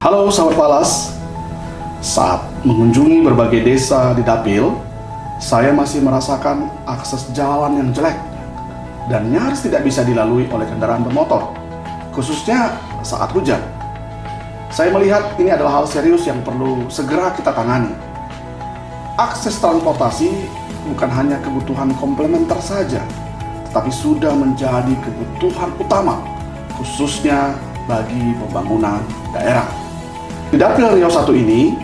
Halo sahabat Falas, saat mengunjungi berbagai desa di Dapil, saya masih merasakan akses jalan yang jelek dan nyaris tidak bisa dilalui oleh kendaraan bermotor, khususnya saat hujan. Saya melihat ini adalah hal serius yang perlu segera kita tangani. Akses transportasi bukan hanya kebutuhan komplementer saja, tetapi sudah menjadi kebutuhan utama, khususnya bagi pembangunan daerah. Di Dapil Riau 1 ini,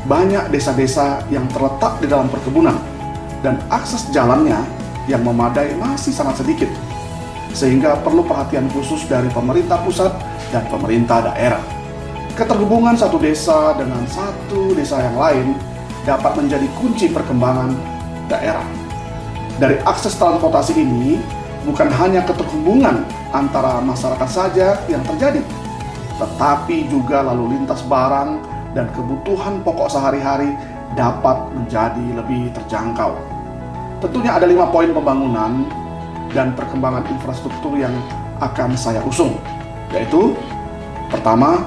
banyak desa-desa yang terletak di dalam perkebunan, dan akses jalannya yang memadai masih sangat sedikit, sehingga perlu perhatian khusus dari pemerintah pusat dan pemerintah daerah. Keterhubungan satu desa dengan satu desa yang lain dapat menjadi kunci perkembangan daerah. Dari akses transportasi ini, bukan hanya keterhubungan antara masyarakat saja yang terjadi, tetapi juga lalu lintas barang dan kebutuhan pokok sehari-hari dapat menjadi lebih terjangkau. Tentunya ada 5 poin pembangunan dan perkembangan infrastruktur yang akan saya usung, yaitu pertama,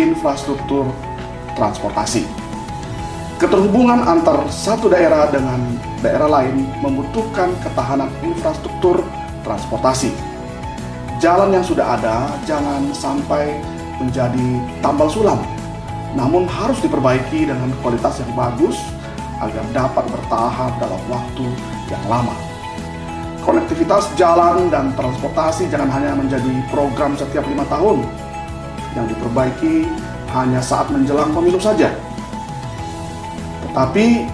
infrastruktur transportasi. Keterhubungan antar satu daerah dengan daerah lain membutuhkan ketahanan infrastruktur transportasi. Jalan yang sudah ada jangan sampai menjadi tambal sulam, namun harus diperbaiki dengan kualitas yang bagus agar dapat bertahan dalam waktu yang lama. Konektivitas jalan dan transportasi jangan hanya menjadi program setiap 5 tahun yang diperbaiki hanya saat menjelang pemilu saja, tetapi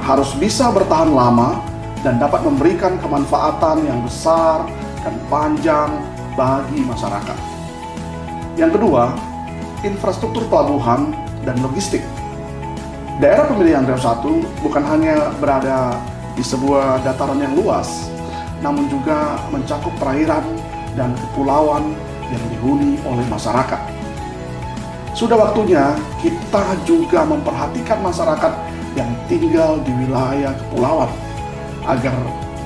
harus bisa bertahan lama dan dapat memberikan kemanfaatan yang besar dan panjang bagi masyarakat. Yang kedua, infrastruktur pelabuhan dan logistik. Daerah pemilihan Riau 1 bukan hanya berada di sebuah dataran yang luas, namun juga mencakup perairan dan kepulauan yang dihuni oleh masyarakat. Sudah waktunya kita juga memperhatikan masyarakat yang tinggal di wilayah kepulauan, agar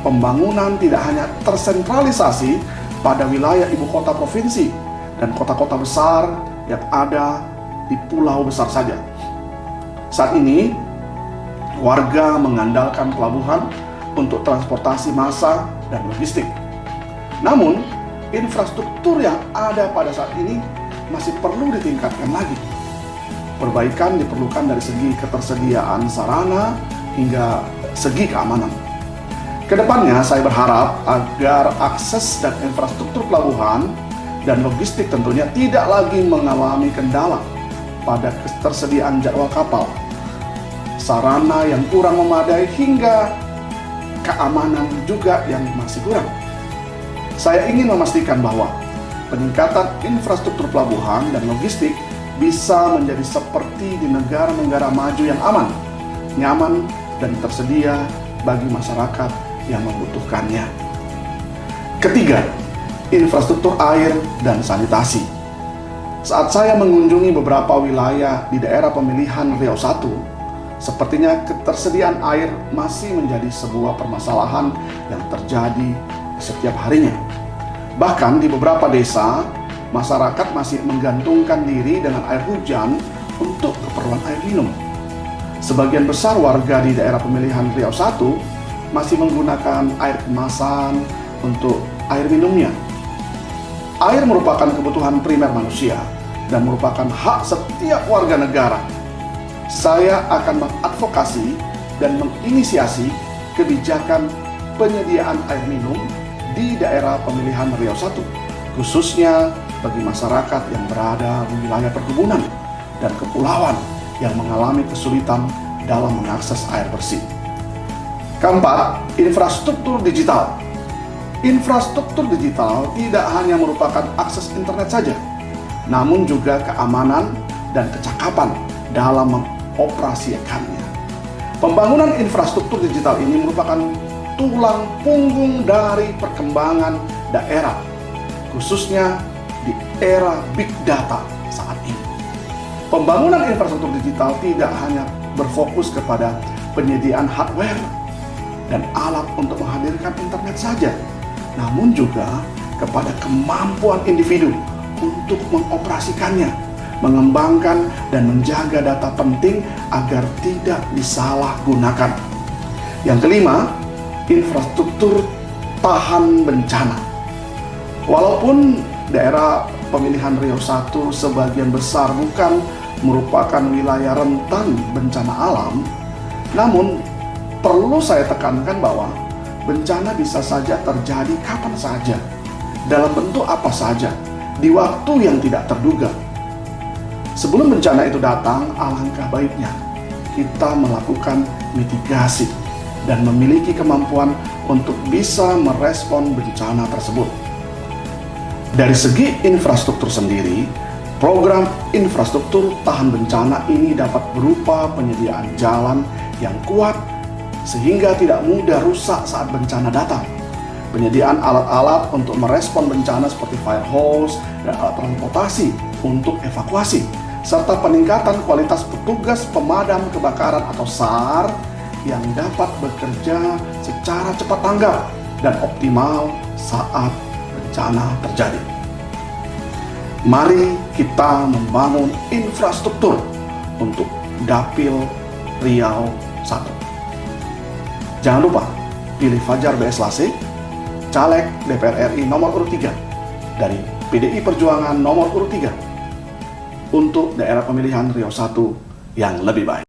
pembangunan tidak hanya tersentralisasi pada wilayah ibu kota provinsi dan kota-kota besar yang ada di pulau besar saja. Saat ini, warga mengandalkan pelabuhan untuk transportasi massa dan logistik. Namun, infrastruktur yang ada pada saat ini masih perlu ditingkatkan lagi. Perbaikan diperlukan dari segi ketersediaan sarana hingga segi keamanan. Kedepannya, saya berharap agar akses dan infrastruktur pelabuhan dan logistik tentunya tidak lagi mengalami kendala pada ketersediaan jadwal kapal, sarana yang kurang memadai hingga keamanan juga yang masih kurang. Saya ingin memastikan bahwa peningkatan infrastruktur pelabuhan dan logistik bisa menjadi seperti di negara-negara maju yang aman, nyaman, dan tersedia bagi masyarakat yang membutuhkannya. Ketiga, infrastruktur air dan sanitasi. Saat saya mengunjungi beberapa wilayah di daerah pemilihan Riau 1, sepertinya ketersediaan air masih menjadi sebuah permasalahan yang terjadi setiap harinya. Bahkan di beberapa desa, masyarakat masih menggantungkan diri dengan air hujan untuk keperluan air minum. Sebagian besar warga di daerah pemilihan Riau 1 masih menggunakan air kemasan untuk air minumnya. Air merupakan kebutuhan primer manusia dan merupakan hak setiap warga negara. Saya akan mengadvokasi dan menginisiasi kebijakan penyediaan air minum di daerah pemilihan Riau 1, khususnya bagi masyarakat yang berada di wilayah perkebunan dan kepulauan yang mengalami kesulitan dalam mengakses air bersih. Keempat, infrastruktur digital. Infrastruktur digital tidak hanya merupakan akses internet saja, namun juga keamanan dan kecakapan dalam mengoperasikannya. Pembangunan infrastruktur digital ini merupakan tulang punggung dari perkembangan daerah, khususnya di era big data saat ini. Pembangunan infrastruktur digital tidak hanya berfokus kepada penyediaan hardware dan alat untuk menghadirkan internet saja, namun juga kepada kemampuan individu untuk mengoperasikannya mengembangkan dan menjaga data penting agar tidak disalahgunakan. Yang kelima, infrastruktur tahan bencana. Walaupun daerah pemilihan Riau 1 sebagian besar bukan merupakan wilayah rentan bencana alam, namun perlu saya tekankan bahwa bencana bisa saja terjadi kapan saja, dalam bentuk apa saja, di waktu yang tidak terduga. Sebelum bencana itu datang, alangkah baiknya kita melakukan mitigasi dan memiliki kemampuan untuk bisa merespon bencana tersebut. Dari segi infrastruktur sendiri, program infrastruktur tahan bencana ini dapat berupa penyediaan jalan yang kuat sehingga tidak mudah rusak saat bencana datang. Penyediaan alat-alat untuk merespon bencana seperti fire hose dan alat transportasi untuk evakuasi, serta peningkatan kualitas petugas pemadam kebakaran atau SAR yang dapat bekerja secara cepat tanggap dan optimal saat bencana terjadi. Mari kita membangun infrastruktur untuk Dapil Riau 1. Jangan lupa pilih Fajar B.S. Lasih, Caleg DPR RI nomor urut 3 dari PDI Perjuangan nomor urut 3 untuk daerah pemilihan Riau 1 yang lebih baik.